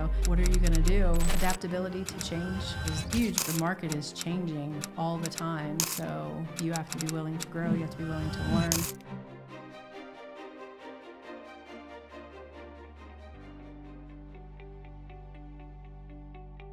So what are you going to do? Adaptability to change is huge. The market is changing all the time. So you have to be willing to grow. You have to be willing to learn.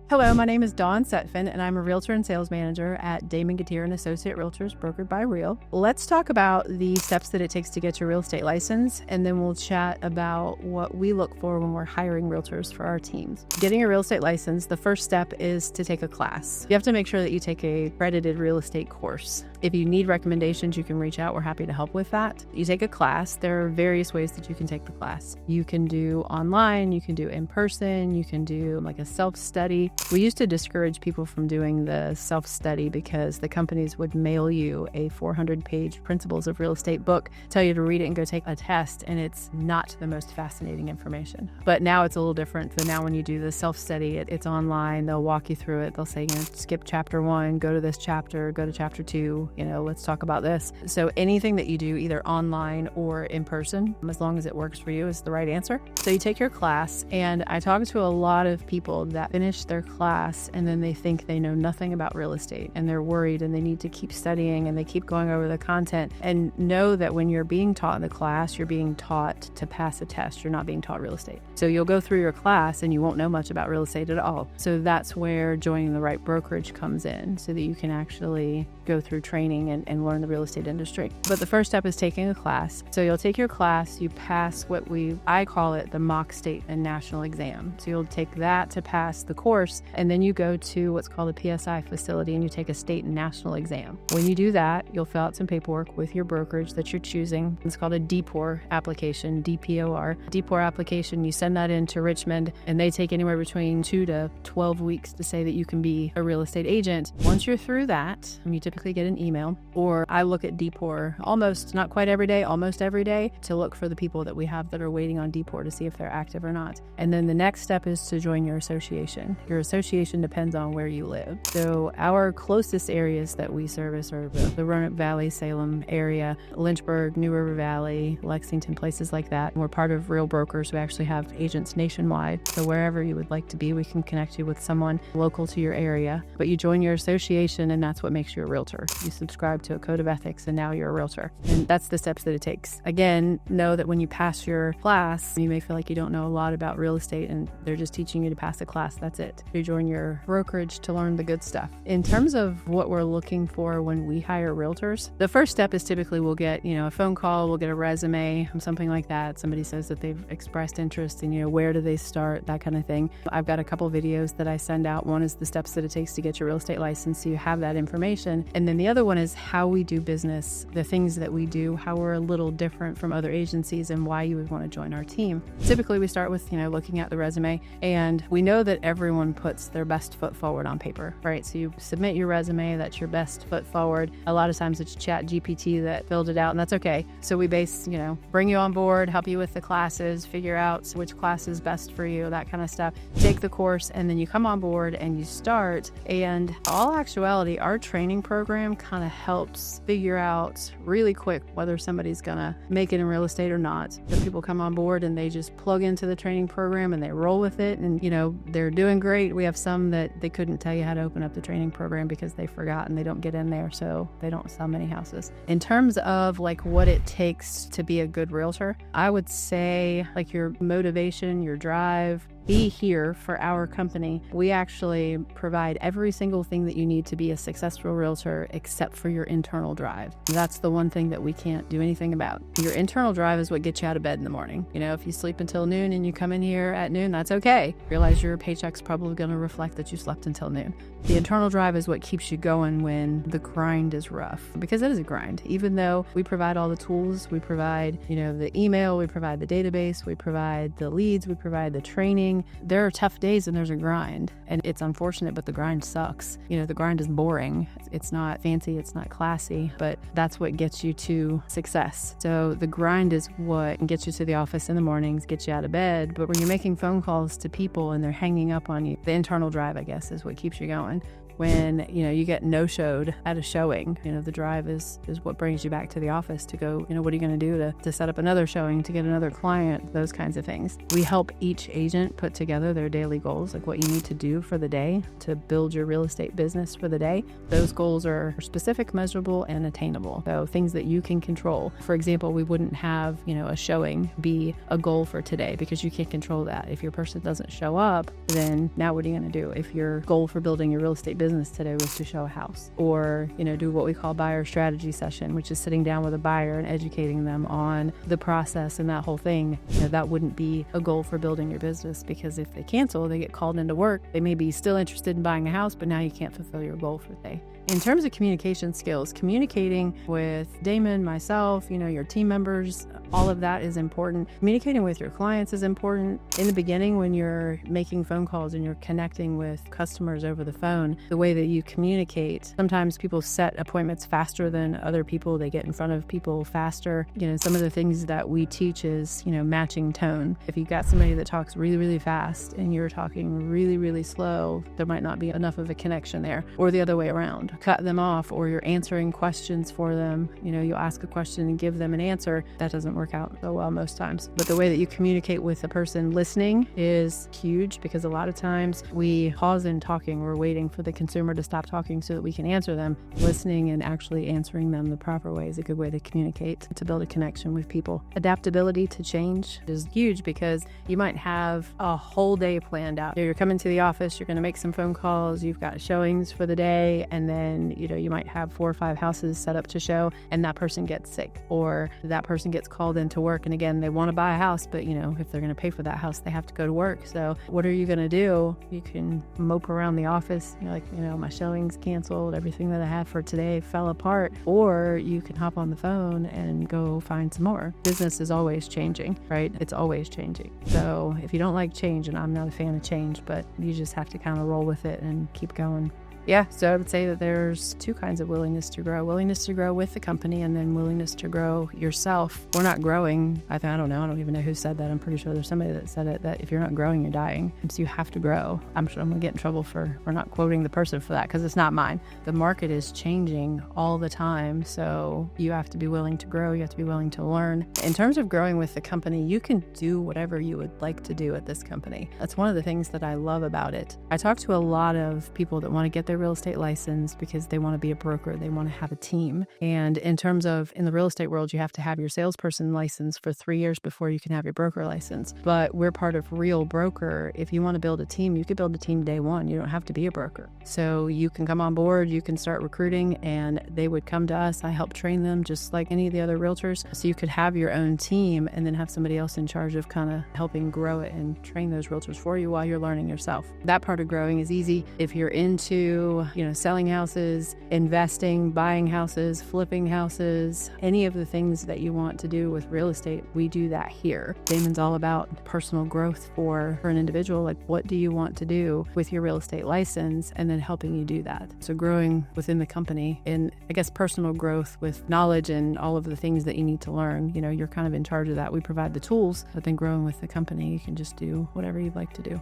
Hello, my name is Dawn Sutphin, and I'm a Realtor and Sales Manager at Damon Gettier Associates Realtors, brokered by Real. Let's talk about the steps that it takes to get your real estate license, and then we'll chat about what we look for when we're hiring realtors for our teams. Getting a real estate license, the first step is to take a class. You have to make sure that you take a accredited real estate course. If you need recommendations, you can reach out. We're happy to help with that. You take a class. There are various ways that you can take the class. You can do online, you can do in person, you can do like a self-study. We used to discourage people from doing the self-study because the companies would mail you a 400-page Principles of Real Estate book, tell you to read it and go take a test, and it's not the most fascinating information. But now it's a little different. So now when you do the self-study, it's online. They'll walk you through it. They'll say, skip chapter 1, go to this chapter, go to chapter 2, let's talk about this. So anything that you do either online or in person, as long as it works for you, is the right answer. So you take your class, and I talk to a lot of people that finish their class and then they think they know nothing about real estate, and they're worried and they need to keep studying and they keep going over the content. And know that when you're being taught in the class, you're being taught to pass a test. You're not being taught real estate. So you'll go through your class and you won't know much about real estate at all. So that's where joining the right brokerage comes in, so that you can actually go through training and learn the real estate industry. But the first step is taking a class. So you'll take your class, you pass what I call it the mock state and national exam. So you'll take that to pass the course, and then you go to what's called a PSI facility and you take a state and national exam. When you do that, you'll fill out some paperwork with your brokerage that you're choosing. It's called a DPOR application, DPOR. DPOR application, you send that in to Richmond, and they take anywhere between 2 to 12 weeks to say that you can be a real estate agent. Once you're through that, you typically get an email, or I look at DPOR almost, not quite every day, almost every day, to look for the people that we have that are waiting on DPOR to see if they're active or not. And then the next step is to join your association. Your association depends on where you live. So our closest areas that we service are the Roanoke Valley, Salem area, Lynchburg, New River Valley, Lexington, places like that. We're part of Real Brokers. We actually have agents nationwide. So wherever you would like to be, we can connect you with someone local to your area. But you join your association, and that's what makes you a realtor. You subscribe to a code of ethics, and now you're a realtor. And that's the steps that it takes. Again, know that when you pass your class, you may feel like you don't know a lot about real estate, and they're just teaching you to pass a class. That's it. You join your brokerage to learn the good stuff. In terms of what we're looking for when we hire realtors, the first step is typically we'll get, a phone call, we'll get a resume, something like that. Somebody says that they've expressed interest in, where do they start, that kind of thing. I've got a couple videos that I send out. One is the steps that it takes to get your real estate license, so you have that information. And then the other one is how we do business, the things that we do, how we're a little different from other agencies, and why you would want to join our team. Typically, we start with, looking at the resume, and we know that everyone puts their best foot forward on paper, right? So you submit your resume, that's your best foot forward. A lot of times it's ChatGPT that filled it out, and that's okay. So we bring you on board, help you with the classes, figure out which class is best for you, that kind of stuff. Take the course, and then you come on board and you start. And all actuality, our training program kind of helps figure out really quick whether somebody's gonna make it in real estate or not. The people come on board and they just plug into the training program and they roll with it, and they're doing great. We have some that they couldn't tell you how to open up the training program because they forgot and they don't get in there, so they don't sell many houses. In terms of what it takes to be a good realtor, I would say your motivation, your drive, be here for our company. We actually provide every single thing that you need to be a successful realtor except for your internal drive. That's the one thing that we can't do anything about. Your internal drive is what gets you out of bed in the morning. If you sleep until noon and you come in here at noon, that's okay. Realize your paycheck's probably going to reflect that you slept until noon. The internal drive is what keeps you going when the grind is rough, because it is a grind. Even though we provide all the tools, we provide, the email, we provide the database, we provide the leads, we provide the training. There are tough days and there's a grind, and it's unfortunate, but the grind sucks. The grind is boring. It's not fancy, it's not classy, but that's what gets you to success. So the grind is what gets you to the office in the mornings, gets you out of bed. But when you're making phone calls to people and they're hanging up on you, the internal drive, I guess, is what keeps you going. when, you get no-showed at a showing. The drive is what brings you back to the office to go, what are you going to do to set up another showing, to get another client, those kinds of things. We help each agent put together their daily goals, like what you need to do for the day to build your real estate business for the day. Those goals are specific, measurable, and attainable. So things that you can control. For example, we wouldn't have, a showing be a goal for today because you can't control that. If your person doesn't show up, then now what are you going to do? If your goal for building your real estate business today was to show a house, or, do what we call buyer strategy session, which is sitting down with a buyer and educating them on the process and that whole thing, that wouldn't be a goal for building your business, because if they cancel, they get called into work. They may be still interested in buying a house, but now you can't fulfill your goal for the day. In terms of communication skills, communicating with Damon, myself, your team members, all of that is important. Communicating with your clients is important. In the beginning, when you're making phone calls and you're connecting with customers over the phone, the way that you communicate, sometimes people set appointments faster than other people. They get in front of people faster. Some of the things that we teach is, matching tone. If you've got somebody that talks really, really fast and you're talking really, really slow, there might not be enough of a connection there, or the other way around. Cut them off, or you're answering questions for them. You'll ask a question and give them an answer. That doesn't work out so well most times. But the way that you communicate with the person listening is huge, because a lot of times we pause in talking. We're waiting for the consumer to stop talking so that we can answer them. Listening and actually answering them the proper way is a good way to communicate, to build a connection with people. Adaptability to change is huge, because you might have a whole day planned out. You're coming to the office, you're going to make some phone calls, you've got showings for the day, and then you might have 4 or 5 houses set up to show, and that person gets sick, or that person gets called into work. And again, they want to buy a house, but if they're going to pay for that house, they have to go to work. So what are you going to do? You can mope around the office. You're like, my showing's canceled. Everything that I had for today fell apart. Or you can hop on the phone and go find some more. Business is always changing, right? It's always changing. So if you don't like change, and I'm not a fan of change, but you just have to kind of roll with it and keep going. Yeah, so I would say that there's 2 kinds of willingness to grow. Willingness to grow with the company, and then willingness to grow yourself. We're not growing. I don't know. I don't even know who said that. I'm pretty sure there's somebody that said it, that if you're not growing, you're dying. And so you have to grow. I'm sure I'm going to get in trouble for not quoting the person for that, because it's not mine. The market is changing all the time, so you have to be willing to grow. You have to be willing to learn. In terms of growing with the company, you can do whatever you would like to do at this company. That's one of the things that I love about it. I talk to a lot of people that want to get their real estate license because they want to be a broker. They want to have a team. And in terms of, in the real estate world, you have to have your salesperson license for 3 years before you can have your broker license. But we're part of Real Broker. If you want to build a team, you could build a team day one. You don't have to be a broker. So you can come on board, you can start recruiting, and they would come to us. I help train them just like any of the other realtors. So you could have your own team and then have somebody else in charge of kind of helping grow it and train those realtors for you while you're learning yourself. That part of growing is easy. If you're into, selling houses, investing, buying houses, flipping houses, any of the things that you want to do with real estate, we do that here. Damon's all about personal growth for an individual. Like, what do you want to do with your real estate license, and then helping you do that. So growing within the company, and I guess personal growth with knowledge and all of the things that you need to learn, you're kind of in charge of that. We provide the tools, but then growing with the company, you can just do whatever you'd like to do.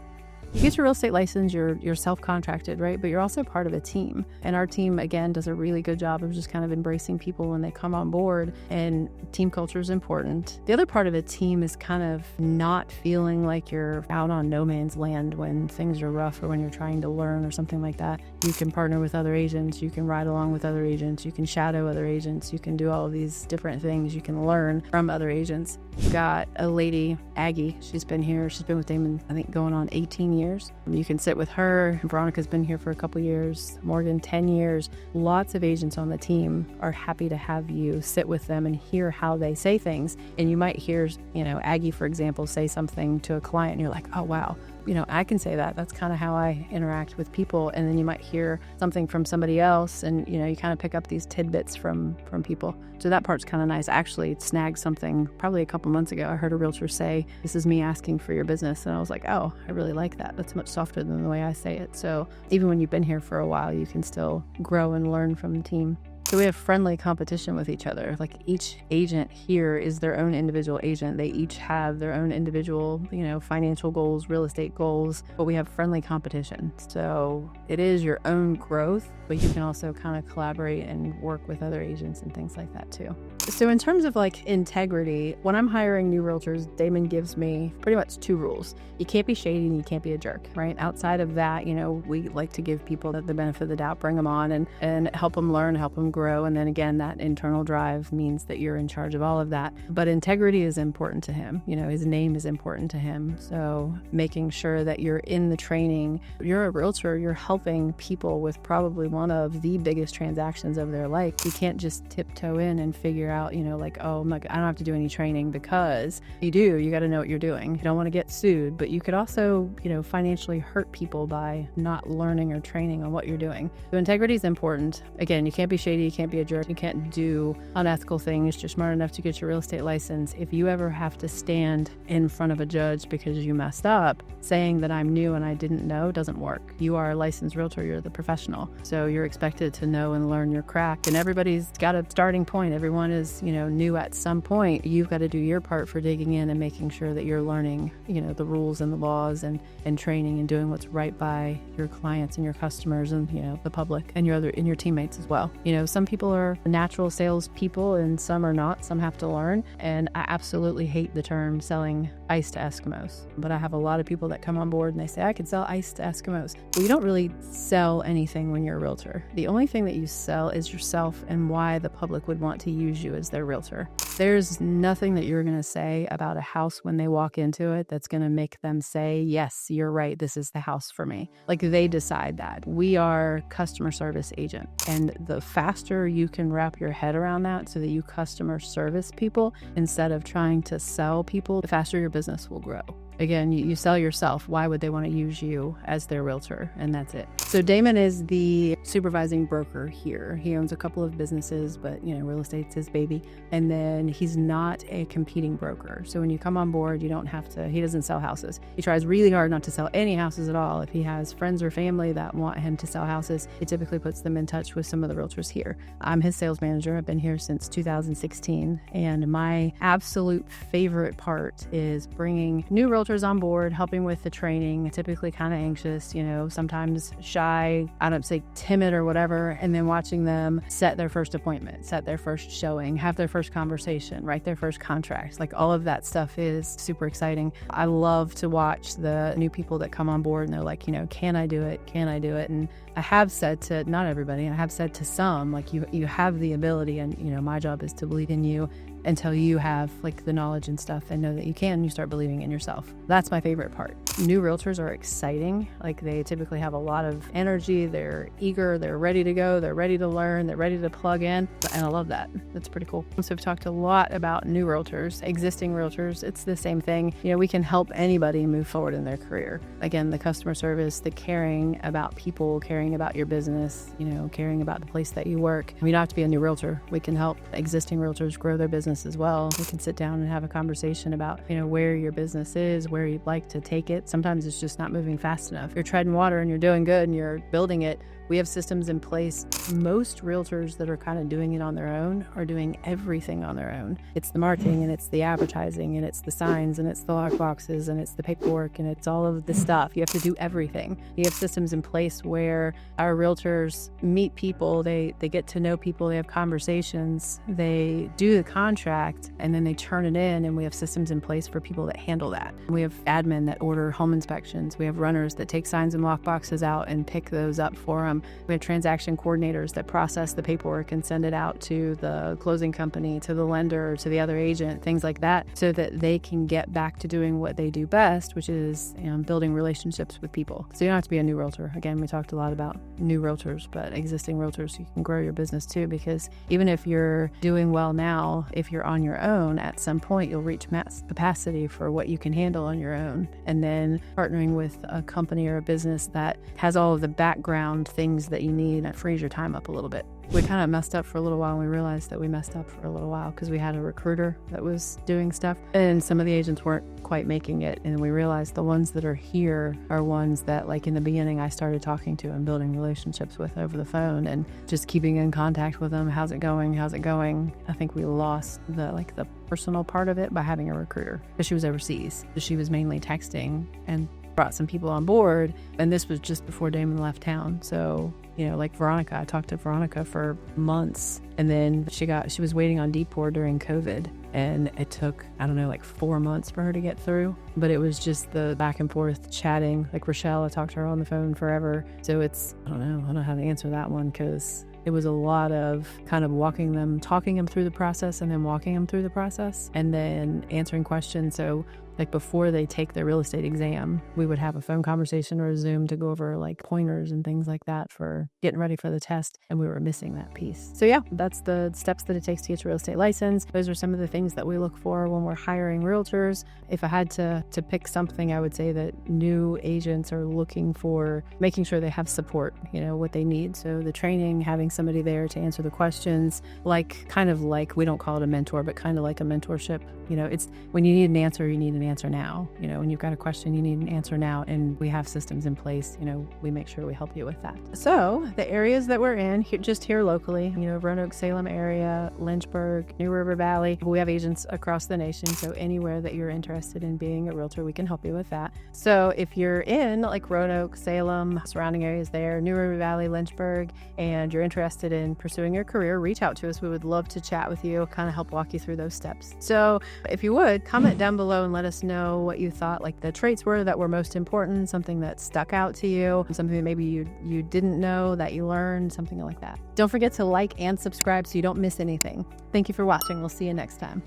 You get your real estate license, you're self-contracted, right? But you're also part of a team. And our team, again, does a really good job of just kind of embracing people when they come on board. And team culture is important. The other part of a team is kind of not feeling like you're out on no man's land when things are rough or when you're trying to learn or something like that. You can partner with other agents. You can ride along with other agents. You can shadow other agents. You can do all of these different things. You can learn from other agents. We've got a lady, Aggie. She's been with Damon, I think, going on 18 years. You can sit with her. Veronica's been here for a couple years. Morgan, 10 years. Lots of agents on the team are happy to have you sit with them and hear how they say things. And you might hear, Aggie, for example, say something to a client and you're like, oh, wow. I can say that. That's kind of how I interact with people. And then you might hear something from somebody else and, you kind of pick up these tidbits from people. So that part's kind of nice. I actually snagged something probably a couple months ago. I heard a realtor say, this is me asking for your business. And I was like, oh, I really like that. That's much softer than the way I say it. So even when you've been here for a while, you can still grow and learn from the team. So we have friendly competition with each other. Like each agent here is their own individual agent. They each have their own individual, financial goals, real estate goals, but we have friendly competition. So it is your own growth, but you can also kind of collaborate and work with other agents and things like that too. So in terms of like integrity, when I'm hiring new realtors, Damon gives me pretty much 2 rules. You can't be shady and you can't be a jerk, right? Outside of that, we like to give people the benefit of the doubt, bring them on and help them learn, help them grow. And then again, that internal drive means that you're in charge of all of that. But integrity is important to him. His name is important to him. So making sure that you're in the training, you're a realtor, you're helping people with probably one of the biggest transactions of their life. You can't just tiptoe in and figure out, oh, I don't have to do any training, because you do. You got to know what you're doing. You don't want to get sued, but you could also, financially hurt people by not learning or training on what you're doing. So integrity is important. Again, you can't be shady. You can't be a jerk. You can't do unethical things. You're smart enough to get your real estate license. If you ever have to stand in front of a judge because you messed up, saying that I'm new and I didn't know doesn't work. You are a licensed realtor. You're the professional. So you're expected to know and learn your craft. And everybody's got a starting point. Everyone is, new at some point. You've got to do your part for digging in and making sure that you're learning, the rules and the laws and training and doing what's right by your clients and your customers and, the public and your teammates as well. Some people are natural sales people and some are not. Some have to learn. And I absolutely hate the term selling ice to Eskimos. But I have a lot of people that come on board and they say, I could sell ice to Eskimos. Well, you don't really sell anything when you're a realtor. The only thing that you sell is yourself and why the public would want to use you as their realtor. There's nothing that you're going to say about a house when they walk into it that's going to make them say, yes, you're right, this is the house for me. Like they decide that. We are customer service agent. And the faster you can wrap your head around that so that you customer service people instead of trying to sell people, the faster your business will grow. Again, you sell yourself. Why would they want to use you as their realtor? And that's it. So Damon is the supervising broker here. He owns a couple of businesses, but real estate's his baby. And then he's not a competing broker. So when you come on board, you don't have to, he doesn't sell houses. He tries really hard not to sell any houses at all. If he has friends or family that want him to sell houses, he typically puts them in touch with some of the realtors here. I'm his sales manager. I've been here since 2016. And my absolute favorite part is bringing new realtors on board, helping with the training, typically kind of anxious, sometimes shy, I don't say timid or whatever, and then watching them set their first appointment, set their first showing, have their first conversation, write their first contract. Like all of that stuff is super exciting. I love to watch the new people that come on board and they're like, can I do it? Can I do it? And I have said to, not everybody, I have said to some, like you have the ability and, my job is to believe in you until you have like the knowledge and stuff and know that you can, you start believing in yourself. That's my favorite part. New realtors are exciting. Like they typically have a lot of energy. They're eager. They're ready to go. They're ready to learn. They're ready to plug in. And I love that. That's pretty cool. So we've talked a lot about new realtors, existing realtors. It's the same thing. We can help anybody move forward in their career. Again, the customer service, the caring about people, caring about your business, caring about the place that you work. We don't have to be a new realtor. We can help existing realtors grow their business as well. We can sit down and have a conversation about, where your business is, where you'd like to take it. Sometimes it's just not moving fast enough. You're treading water and you're doing good and you're building it. We have systems in place. Most realtors that are kind of doing it on their own are doing everything on their own. It's the marketing and it's the advertising and it's the signs and it's the lock boxes and it's the paperwork and it's all of the stuff. You have to do everything. You have systems in place where our realtors meet people, they get to know people, they have conversations, they do the contract, and then they turn it in, and we have systems in place for people that handle that. We have admin that order home inspections. We have runners that take signs and lock boxes out and pick those up for them. We have transaction coordinators that process the paperwork and send it out to the closing company, to the lender, to the other agent, things like that, so that they can get back to doing what they do best, which is building relationships with people. So you don't have to be a new realtor. Again, we talked a lot about new realtors, but existing realtors, you can grow your business too, because even if you're doing well now, if you're on your own, at some point you'll reach max capacity for what you can handle on your own. And then partnering with a company or a business that has all of the background things that you need, that frees your time up a little bit. We kind of messed up for a little while, and we realized that we messed up for a little while because we had a recruiter that was doing stuff, and some of the agents weren't quite making it. And we realized the ones that are here are ones that, like, in the beginning I started talking to and building relationships with over the phone and just keeping in contact with them. How's it going? How's it going? I think we lost the personal part of it by having a recruiter because she was overseas. She was mainly texting and brought some people on board. And this was just before Damon left town. So, like Veronica, I talked to Veronica for months, and then she was waiting on DPOR during COVID, and it took, 4 months for her to get through. But it was just the back and forth chatting. Like Rochelle, I talked to her on the phone forever. So I don't know how to answer that one, because it was a lot of kind of talking them through the process, and then walking them through the process, and then answering questions. So like before they take their real estate exam, we would have a phone conversation or a Zoom to go over like pointers and things like that for getting ready for the test. And we were missing that piece. So yeah, that's the steps that it takes to get your real estate license. Those are some of the things that we look for when we're hiring realtors. If I had to pick something, I would say that new agents are looking for making sure they have support, what they need. So the training, having somebody there to answer the questions, kind of like, we don't call it a mentor, but kind of like a mentorship. It's when you need an answer, you need an answer now. When you've got a question, you need an answer now. And we have systems in place. We make sure we help you with that. So the areas that we're in, just here locally, Roanoke, Salem area, Lynchburg, New River Valley. We have agents across the nation. So anywhere that you're interested in being a realtor, we can help you with that. So if you're in like Roanoke, Salem, surrounding areas there, New River Valley, Lynchburg, and you're interested in pursuing your career, reach out to us. We would love to chat with you, kind of help walk you through those steps. So if you would, comment down below and let us know what you thought like the traits were that were most important, something that stuck out to you, something that maybe you didn't know that you learned, something like that. Don't forget to like and subscribe so you don't miss anything. Thank you for watching. We'll see you next time.